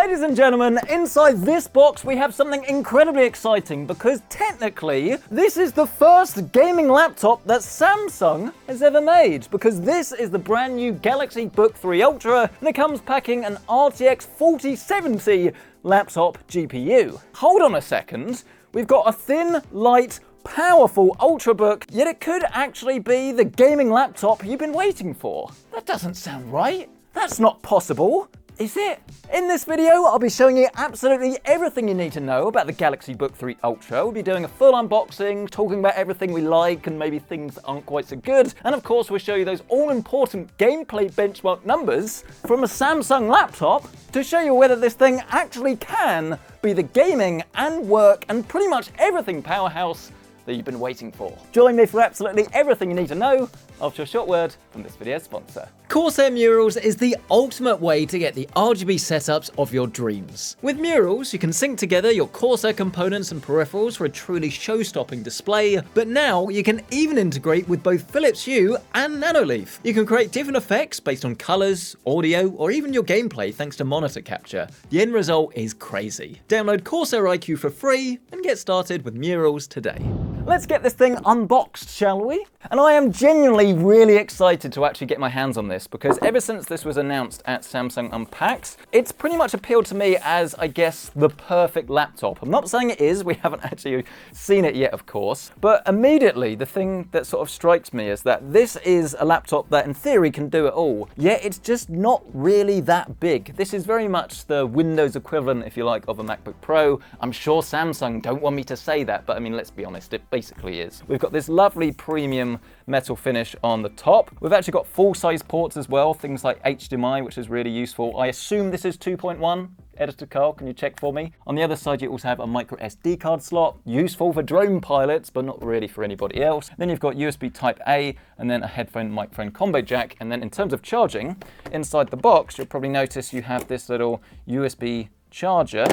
Ladies and gentlemen, inside this box we have something incredibly exciting because technically this is the first gaming laptop that Samsung has ever made, because this is the brand new Galaxy Book 3 Ultra and it comes packing an RTX 4070 laptop GPU. Hold on a second, we've got a thin, light, powerful Ultrabook, yet it could actually be the gaming laptop you've been waiting for. That doesn't sound right. That's not possible, is it? In this video, I'll be showing you absolutely everything you need to know about the Galaxy Book 3 Ultra. We'll be doing a full unboxing, talking about everything we like and maybe things that aren't quite so good. And of course, we'll show you those all-important gameplay benchmark numbers from a Samsung laptop to show you whether this thing actually can be the gaming and work and pretty much everything powerhouse that you've been waiting for. Join me for absolutely everything you need to know after a short word from this video's sponsor. Corsair Murals is the ultimate way to get the RGB setups of your dreams. With Murals, you can sync together your Corsair components and peripherals for a truly show-stopping display, but now you can even integrate with both Philips Hue and Nanoleaf. You can create different effects based on colors, audio, or even your gameplay thanks to monitor capture. The end result is crazy. Download Corsair iQ for free and get started with Murals today. Let's get this thing unboxed, shall we? And I am genuinely really excited to actually get my hands on this, because ever since this was announced at Samsung Unpacked, it's pretty much appealed to me as, I guess, the perfect laptop. I'm not saying it is, we haven't actually seen it yet, of course, but immediately the thing that sort of strikes me is that this is a laptop that in theory can do it all, yet it's just not really that big. This is very much the Windows equivalent, if you like, of a MacBook Pro. I'm sure Samsung don't want me to say that, but I mean, let's be honest, it basically is. We've got this lovely premium metal finish on the top. We've actually got full-size ports as well, things like HDMI, which is really useful. I assume this is 2.1. Editor Carl, can you check for me? On the other side, you also have a micro SD card slot, useful for drone pilots, but not really for anybody else. Then you've got USB Type A, and then a headphone microphone combo jack. And then in terms of charging, inside the box, you'll probably notice you have this little USB charger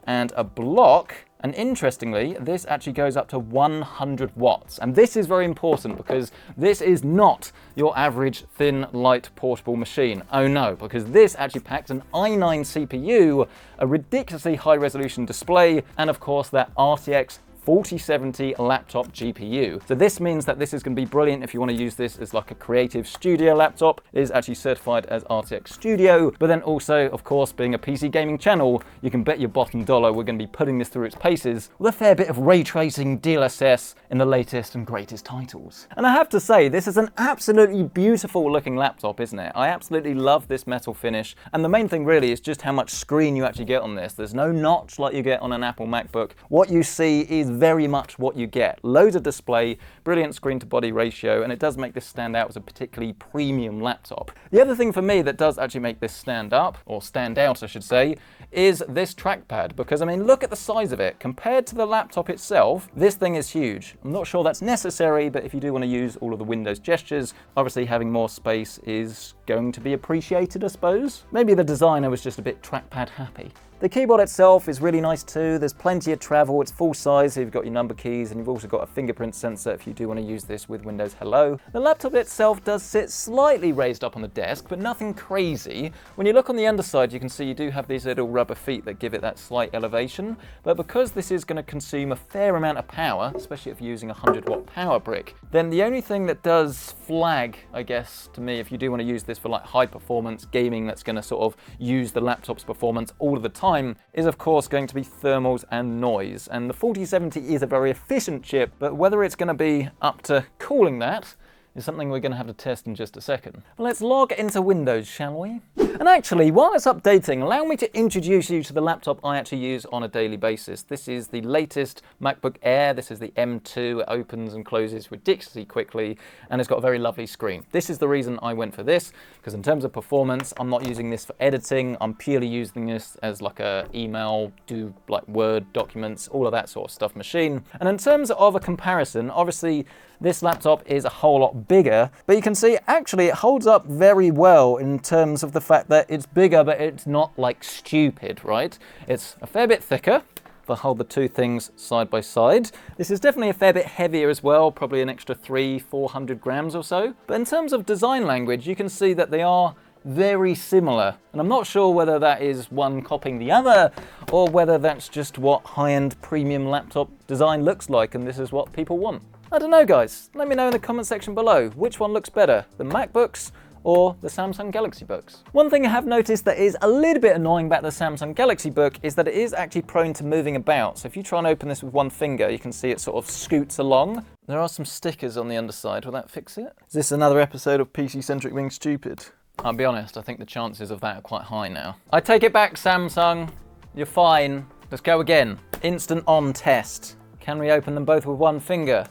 and a block. And interestingly, this actually goes up to 100 watts. And this is very important because this is not your average thin, light, portable machine. Oh no, because this actually packs an i9 CPU, a ridiculously high resolution display, and of course that RTX 4070 laptop GPU. So this means that this is going to be brilliant if you want to use this as like a creative studio laptop. It is actually certified as RTX Studio, but then also, of course, being a PC gaming channel, you can bet your bottom dollar we're going to be putting this through its paces with a fair bit of ray tracing, DLSS in the latest and greatest titles. And I have to say, this is an absolutely beautiful looking laptop, isn't it? I absolutely love this metal finish. And the main thing really is just how much screen you actually get on this. There's no notch like you get on an Apple MacBook. What you see is very much what you get. Loads of display, brilliant screen to body ratio, and it does make this stand out as a particularly premium laptop. The other thing for me that does actually make this stand up, or stand out I should say, is this trackpad, because I mean, look at the size of it. Compared to the laptop itself, this thing is huge. I'm not sure that's necessary, but if you do want to use all of the Windows gestures, obviously having more space is going to be appreciated, I suppose. Maybe the designer was just a bit trackpad happy. The keyboard itself is really nice too. There's plenty of travel. It's full size, so you've got your number keys, and you've also got a fingerprint sensor if you do want to use this with Windows Hello. The laptop itself does sit slightly raised up on the desk, but nothing crazy. When you look on the underside, you can see you do have these little rubber feet that give it that slight elevation, but because this is going to consume a fair amount of power, especially if you're using a 100-watt power brick, then the only thing that does flag, I guess, to me, if you do want to use this for like high performance gaming that's going to sort of use the laptop's performance all of the time, is of course going to be thermals and noise. And the 4070 is a very efficient chip, but whether it's going to be up to cooling that is something we're going to have to test in just a second. Let's log into Windows, shall we? And actually, while it's updating, allow me to introduce you to the laptop I actually use on a daily basis. This is the latest MacBook Air. This is the M2. It opens and closes ridiculously quickly, and it's got a very lovely screen. This is the reason I went for this, because in terms of performance, I'm not using this for editing. I'm purely using this as like a email, do like Word documents, all of that sort of stuff machine. And in terms of a comparison, obviously, this laptop is a whole lot bigger, but you can see actually it holds up very well in terms of the fact that it's bigger, but it's not like stupid, right? It's a fair bit thicker. If I hold the two things side by side. This is definitely a fair bit heavier as well, probably an extra 300-400 grams or so. But in terms of design language, you can see that they are very similar. And I'm not sure whether that is one copying the other or whether that's just what high-end premium laptop design looks like and this is what people want. I don't know, guys. Let me know in the comment section below which one looks better, the MacBooks or the Samsung Galaxy Books. One thing I have noticed that is a little bit annoying about the Samsung Galaxy Book is that it is actually prone to moving about. So if you try and open this with one finger, you can see it sort of scoots along. There are some stickers on the underside. Will that fix it? Is this another episode of PC Centric being stupid? I'll be honest, I think the chances of that are quite high now. I take it back, Samsung. You're fine. Let's go again. Instant on test. Can we open them both with one finger?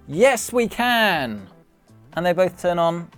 Yes, we can! And they both turn on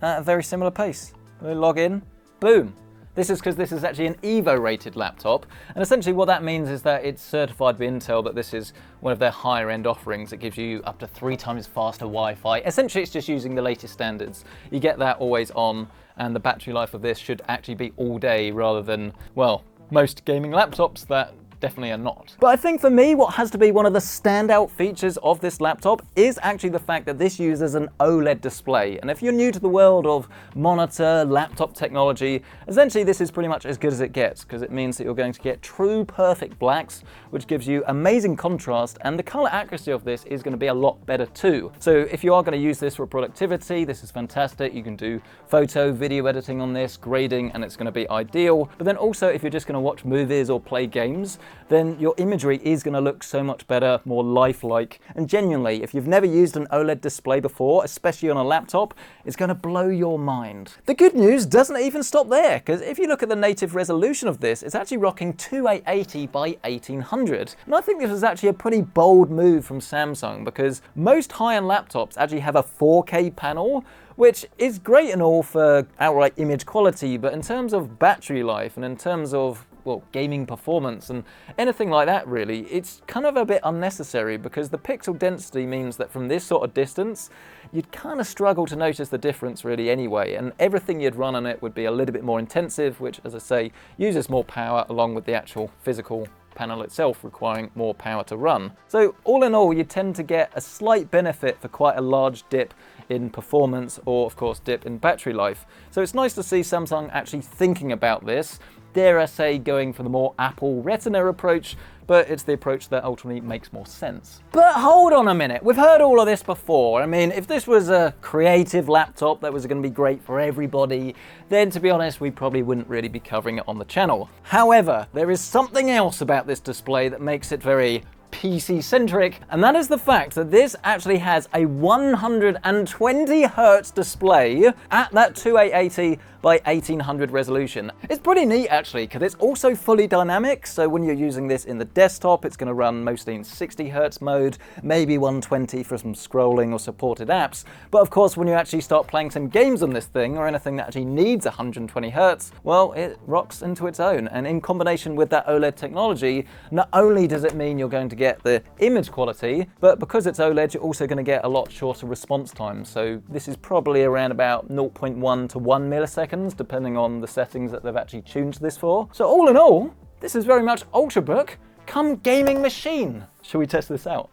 at a very similar pace. We log in, boom. This is because this is actually an Evo rated laptop, and essentially what that means is that it's certified by Intel that this is one of their higher end offerings. It gives you up to 3 times faster Wi-Fi. Essentially it's just using the latest standards. You get that always on, and the battery life of this should actually be all day rather than, well, most gaming laptops that definitely are not. But I think for me, what has to be one of the standout features of this laptop is actually the fact that this uses an OLED display. And if you're new to the world of monitor, laptop technology, essentially this is pretty much as good as it gets, because it means that you're going to get true perfect blacks, which gives you amazing contrast, and the color accuracy of this is going to be a lot better too. So if you are going to use this for productivity, this is fantastic. You can do photo, video editing on this, grading, and it's going to be ideal. But then also if you're just going to watch movies or play games, then your imagery is going to look so much better, more lifelike. And genuinely, if you've never used an OLED display before, especially on a laptop, it's going to blow your mind. The good news doesn't even stop there, because if you look at the native resolution of this, it's actually rocking 2880 by 1800. And I think this is actually a pretty bold move from Samsung, because most high-end laptops actually have a 4K panel, which is great and all for outright image quality, but in terms of battery life and in terms of, well, gaming performance and anything like that really, it's kind of a bit unnecessary because the pixel density means that from this sort of distance, you'd kind of struggle to notice the difference really anyway, and everything you'd run on it would be a little bit more intensive, which, as I say, uses more power along with the actual physical panel itself requiring more power to run. So all in all, you tend to get a slight benefit for quite a large dip in performance or, of course, dip in battery life. So it's nice to see Samsung actually thinking about this. Dare I say, going for the more Apple Retina approach, but it's the approach that ultimately makes more sense. But hold on a minute, we've heard all of this before. I mean, if this was a creative laptop that was going to be great for everybody, then to be honest, we probably wouldn't really be covering it on the channel. However, there is something else about this display that makes it very PC-centric, and that is the fact that this actually has a 120 Hz display at that 2880 by 1800 resolution. It's pretty neat actually, because it's also fully dynamic, so when you're using this in the desktop, it's going to run mostly in 60 Hz mode, maybe 120 for some scrolling or supported apps. But of course, when you actually start playing some games on this thing, or anything that actually needs 120 Hz, well, it rocks into its own. And in combination with that OLED technology, not only does it mean you're going to get the image quality, but because it's OLED, you're also going to get a lot shorter response time. So this is probably around about 0.1 to 1 milliseconds, depending on the settings that they've actually tuned this for. So all in all, this is very much Ultrabook come gaming machine. Shall we test this out?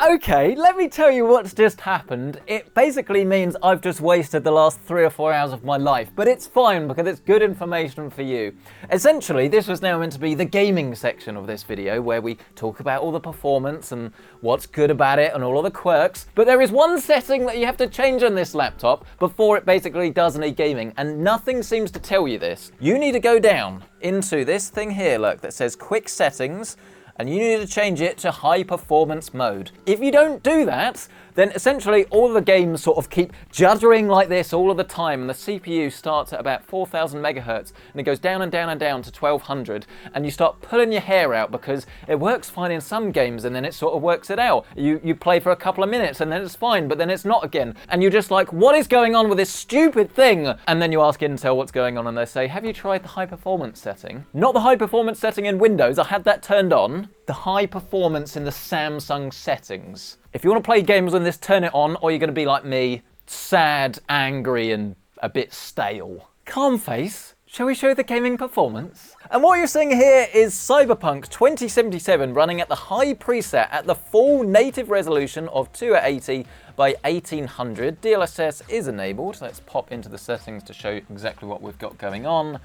Okay, let me tell you what's just happened. It basically means I've just wasted the last 3 or 4 hours of my life, but it's fine because it's good information for you. Essentially, this was now meant to be the gaming section of this video where we talk about all the performance and what's good about it and all of the quirks, but there is one setting that you have to change on this laptop before it basically does any gaming, and nothing seems to tell you this. You need to go down into this thing here, look, that says Quick Settings, and you need to change it to high performance mode. If you don't do that, then essentially all the games sort of keep juddering like this all of the time, and the CPU starts at about 4000 megahertz, and it goes down and down and down to 1200, and you start pulling your hair out because it works fine in some games and then it sort of works it out. You play for a couple of minutes and then it's fine, but then it's not again. And you're just like, what is going on with this stupid thing? And then you ask Intel what's going on and they say, have you tried the high performance setting? Not the high performance setting in Windows, I had that turned on. The high performance in the Samsung settings. If you want to play games on this, turn it on, or you're going to be like me, sad, angry, and a bit stale. Calm face, Shall we show the gaming performance? And what you're seeing here is Cyberpunk 2077 running at the high preset at the full native resolution of 280 by 1800. DLSS is enabled. Let's pop into the settings to show exactly what we've got going on.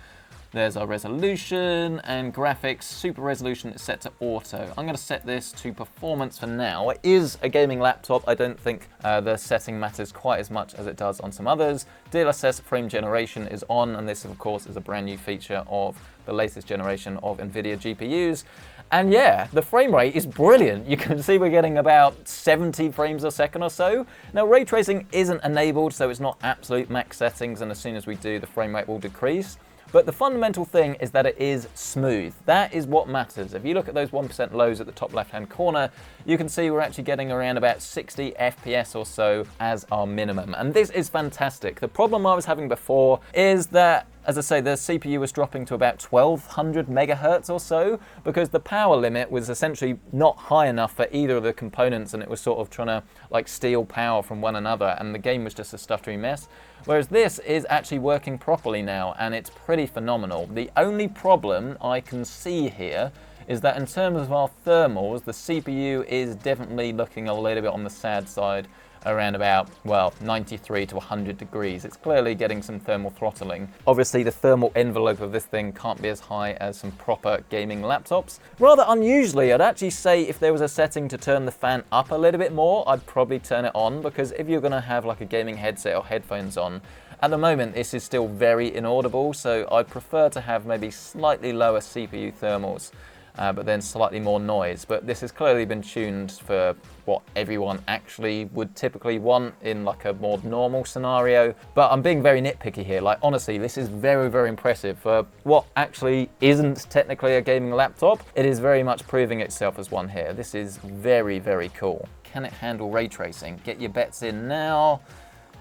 There's our resolution and graphics. Super resolution is set to auto. I'm going to set this to performance for now. It is a gaming laptop. I don't think the setting matters quite as much as it does on some others. DLSS frame generation is on, and this of course is a brand new feature of the latest generation of NVIDIA GPUs. And yeah, the frame rate is brilliant. You can see we're getting about 70 frames a second or so. Now ray tracing isn't enabled, so it's not absolute max settings, and as soon as we do, the frame rate will decrease. But the fundamental thing is that it is smooth. That is what matters. If you look at those 1% lows at the top left-hand corner, you can see we're actually getting around about 60 FPS or so as our minimum. And this is fantastic. The problem I was having before is that, as I say, the CPU was dropping to about 1200 megahertz or so because the power limit was essentially not high enough for either of the components, and it was sort of trying to like steal power from one another, and the game was just a stuttery mess. Whereas this is actually working properly now, and it's pretty phenomenal. The only problem I can see here is that in terms of our thermals, the CPU is definitely looking a little bit on the sad side, around about, well, 93 to 100 degrees. It's clearly getting some thermal throttling. Obviously, the thermal envelope of this thing can't be as high as some proper gaming laptops. Rather unusually, I'd actually say if there was a setting to turn the fan up a little bit more, I'd probably turn it on, because if you're gonna have like a gaming headset or headphones on, at the moment, this is still very inaudible, so I'd prefer to have maybe slightly lower CPU thermals, but then slightly more noise. But this has clearly been tuned for what everyone actually would typically want in like a more normal scenario. But I'm being very nitpicky here. Like honestly, this is very, very impressive for what actually isn't technically a gaming laptop. It is very much proving itself as one here. This is very, very cool. Can it handle ray tracing? Get your bets in now.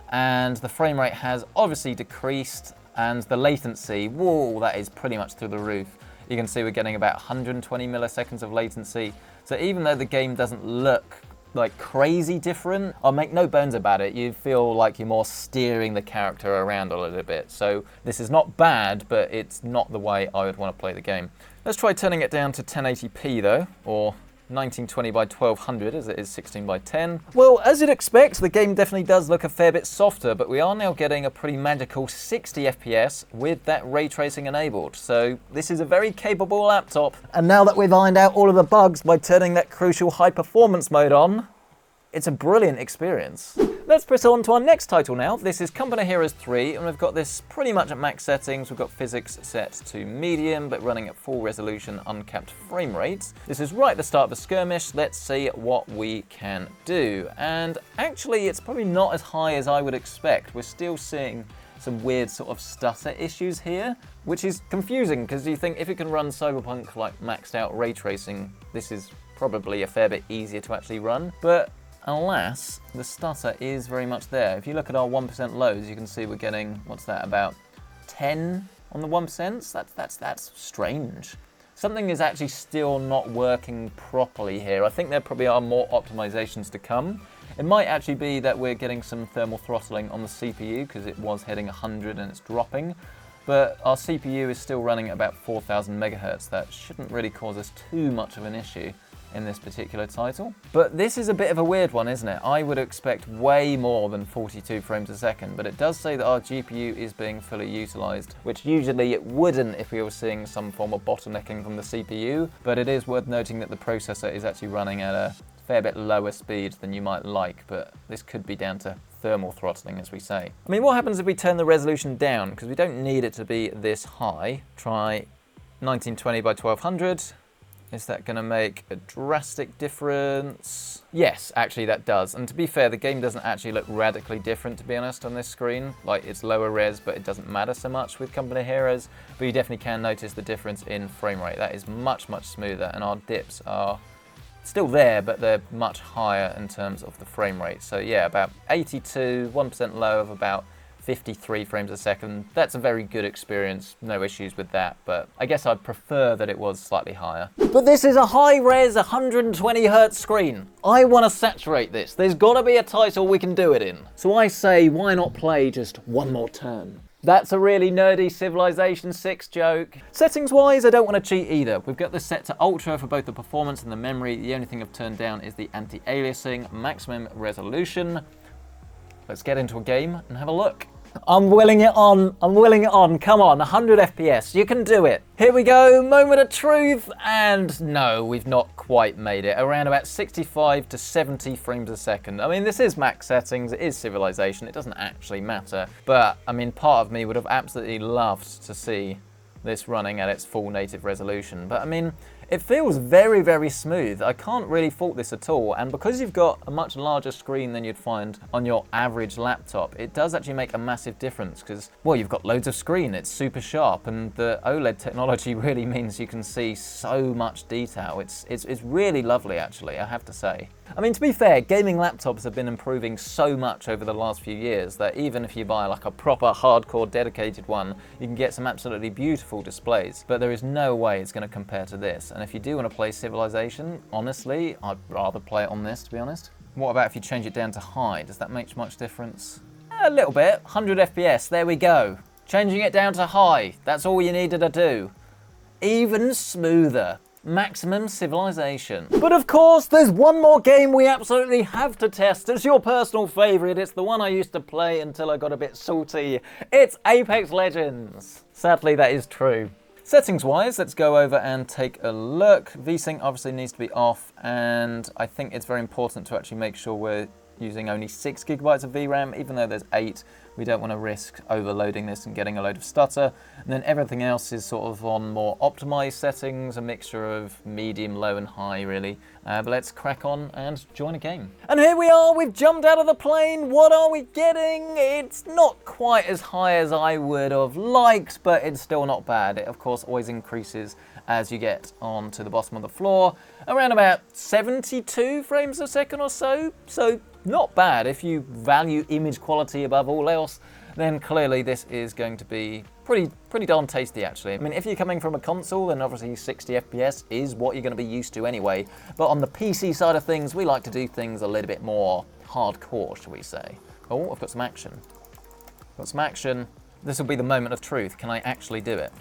And the frame rate has obviously decreased, and the latency, whoa, that is pretty much through the roof. You can see we're getting about 120 milliseconds of latency. So even though the game doesn't look like crazy different, I'll make no bones about it, you feel like you're more steering the character around a little bit. So this is not bad, but it's not the way I would want to play the game. Let's try turning it down to 1080p though, or 1920 by 1200 as it is 16 by 10. Well, as you'd expect, the game definitely does look a fair bit softer, but we are now getting a pretty magical 60 FPS with that ray tracing enabled. So this is a very capable laptop. And now that we've ironed out all of the bugs by turning that crucial high performance mode on, it's a brilliant experience. Let's press on to our next title now. This is Company Heroes 3, and we've got this pretty much at max settings. We've got physics set to medium, but running at full resolution, uncapped frame rates. This is right at the start of the skirmish. Let's see what we can do. And actually, it's probably not as high as I would expect. We're still seeing some weird sort of stutter issues here, which is confusing, because you think if it can run Cyberpunk like maxed out ray tracing, this is probably a fair bit easier to actually run. But alas, the stutter is very much there. If you look at our 1% lows, you can see we're getting, what's that, about 10 on the 1%? That's strange. Something is actually still not working properly here. I think there probably are more optimizations to come. It might actually be that we're getting some thermal throttling on the CPU because it was hitting 100 and it's dropping. But our CPU is still running at about 4000 megahertz. That shouldn't really cause us too much of an issue in this particular title. But this is a bit of a weird one, isn't it? I would expect way more than 42 frames a second, but it does say that our GPU is being fully utilized, which usually it wouldn't if we were seeing some form of bottlenecking from the CPU, but it is worth noting that the processor is actually running at a fair bit lower speed than you might like, but this could be down to thermal throttling, as we say. I mean, what happens if we turn the resolution down? Because we don't need it to be this high. Try 1920 by 1200. Is that going to make a drastic difference? Yes, actually that does. And to be fair, the game doesn't actually look radically different, to be honest, on this screen. Like, it's lower res, but it doesn't matter so much with Company Heroes. But you definitely can notice the difference in frame rate. That is much, much smoother, and our dips are still there, but they're much higher in terms of the frame rate. So yeah, about 82, 1% low of about 53 frames a second. That's a very good experience, no issues with that, but I guess I'd prefer that it was slightly higher. But this is a high-res 120Hz screen. I want to saturate this. There's got to be a title we can do it in. So I say, why not play just one more turn? That's a really nerdy Civilization 6 joke. Settings-wise, I don't want to cheat either. We've got this set to Ultra for both the performance and the memory. The only thing I've turned down is the anti-aliasing, maximum resolution. Let's get into a game and have a look. I'm willing it on. Come on, 100 FPS, you can do it. Here we go, moment of truth, and no, we've not quite made it. Around about 65 to 70 frames a second. I mean, this is max settings, it is Civilization, it doesn't actually matter. But, I mean, part of me would have absolutely loved to see this running at its full native resolution. But, I mean, it feels very, very smooth. I can't really fault this at all, and because you've got a much larger screen than you'd find on your average laptop, it does actually make a massive difference because, well, you've got loads of screen, it's super sharp, and the OLED technology really means you can see so much detail. It's really lovely, actually, I have to say. I mean, to be fair, gaming laptops have been improving so much over the last few years that even if you buy like a proper hardcore dedicated one, you can get some absolutely beautiful displays, but there is no way it's going to compare to this. And if you do want to play Civilization, honestly, I'd rather play it on this, to be honest. What about if you change it down to high? Does that make much difference? A little bit. 100 FPS, there we go. Changing it down to high, that's all you needed to do. Even smoother. Maximum Civilization. But of course, there's one more game we absolutely have to test. It's your personal favourite. It's the one I used to play until I got a bit salty. It's Apex Legends. Sadly, that is true. Settings-wise, let's go over and take a look. VSync obviously needs to be off, and I think it's very important to actually make sure we're using only 6 gigabytes of VRAM, even though there's 8. We don't want to risk overloading this and getting a load of stutter. And then everything else is sort of on more optimized settings, a mixture of medium, low and high really. But let's crack on and join a game. And here we are, we've jumped out of the plane. What are we getting? It's not quite as high as I would have liked, but it's still not bad. It of course always increases as you get onto the bottom of the floor. Around about 72 frames a second or so. So not bad. If you value image quality above all else, then clearly this is going to be pretty darn tasty actually. I mean, if you're coming from a console, then obviously 60 FPS is what you're going to be used to anyway. But on the PC side of things, we like to do things a little bit more hardcore, shall we say. Oh, I've got some action. Got some action. This will be the moment of truth. Can I actually do it?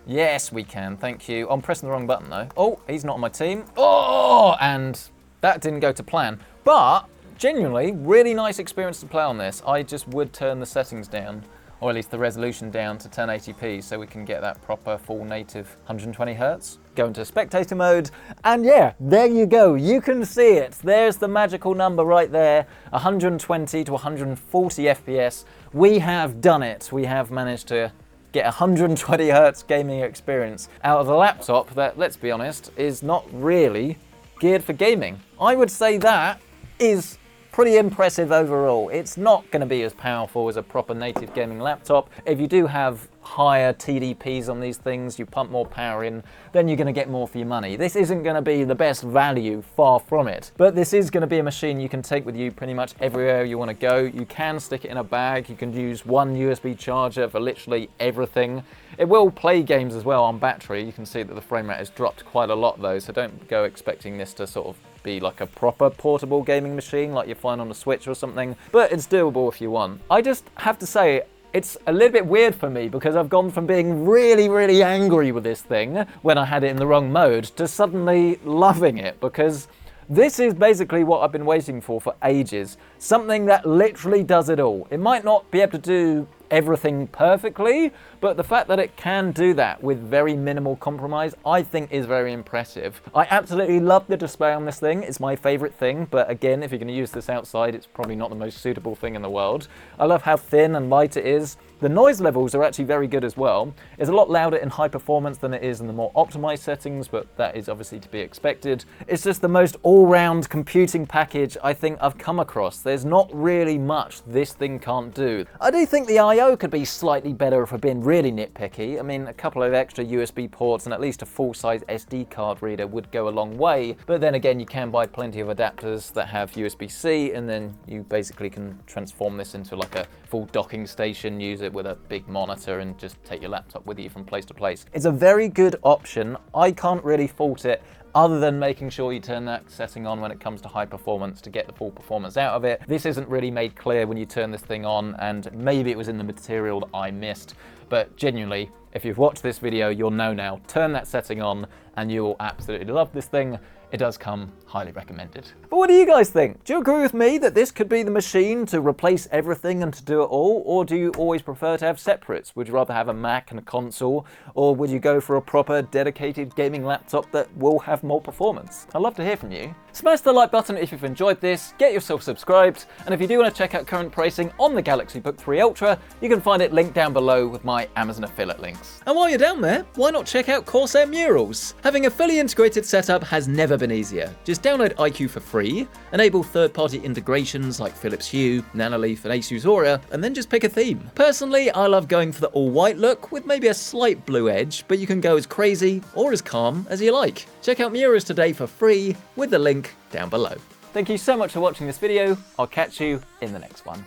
Yes, we can. Thank you. I'm pressing the wrong button though. Oh, he's not on my team. Oh, and that didn't go to plan. But genuinely, really nice experience to play on this. I just would turn the settings down, or at least the resolution down to 1080p so we can get that proper full native 120 Hz. Go into spectator mode, and yeah, there you go. You can see it. There's the magical number right there, 120 to 140 FPS. We have done it. We have managed to get 120 Hz gaming experience out of a laptop that, let's be honest, is not really geared for gaming. I would say that is pretty impressive overall. It's not going to be as powerful as a proper native gaming laptop. If you do have higher TDPs on these things, you pump more power in, then you're going to get more for your money. This isn't going to be the best value, far from it. But this is going to be a machine you can take with you pretty much everywhere you want to go. You can stick it in a bag. You can use one USB charger for literally everything. It will play games as well on battery. You can see that the frame rate has dropped quite a lot though, so don't go expecting this to sort of be like a proper portable gaming machine like you find on a Switch or something, but it's doable if you want. I just have to say, it's a little bit weird for me because I've gone from being really angry with this thing when I had it in the wrong mode to suddenly loving it, because this is basically what I've been waiting for ages. Something that literally does it all. It might not be able to do everything perfectly, but the fact that it can do that with very minimal compromise, I think is very impressive. I absolutely love the display on this thing. It's my favorite thing, but again, if you're going to use this outside, it's probably not the most suitable thing in the world. I love how thin and light it is. The noise levels are actually very good as well. It's a lot louder in high performance than it is in the more optimized settings, but that is obviously to be expected. It's just the most all-round computing package I think I've come across. There's not really much this thing can't do. I do think the I/O could be slightly better if we're being really nitpicky. I mean, a couple of extra USB ports and at least a full-size SD card reader would go a long way, but then again, you can buy plenty of adapters that have USB-C, and then you basically can transform this into like a full docking station, use it with a big monitor and just take your laptop with you from place to place. It's a very good option. I can't really fault it other than making sure you turn that setting on when it comes to high performance to get the full performance out of it. This isn't really made clear when you turn this thing on, and maybe it was in the material that I missed, but genuinely, if you've watched this video, you'll know now. Turn that setting on and you will absolutely love this thing. It does come highly recommended. But what do you guys think? Do you agree with me that this could be the machine to replace everything and to do it all? Or do you always prefer to have separates? Would you rather have a Mac and a console? Or would you go for a proper dedicated gaming laptop that will have more performance? I'd love to hear from you. Smash the like button if you've enjoyed this, get yourself subscribed, and if you do want to check out current pricing on the Galaxy Book 3 Ultra, you can find it linked down below with my Amazon affiliate links. And while you're down there, why not check out Corsair Murals? Having a fully integrated setup has never been easier. Just download iQ for free, enable third-party integrations like Philips Hue, Nanoleaf and Asus Aura, and then just pick a theme. Personally, I love going for the all-white look with maybe a slight blue edge, but you can go as crazy or as calm as you like. Check out Murals today for free with the link down below. Thank you so much for watching this video. I'll catch you in the next one.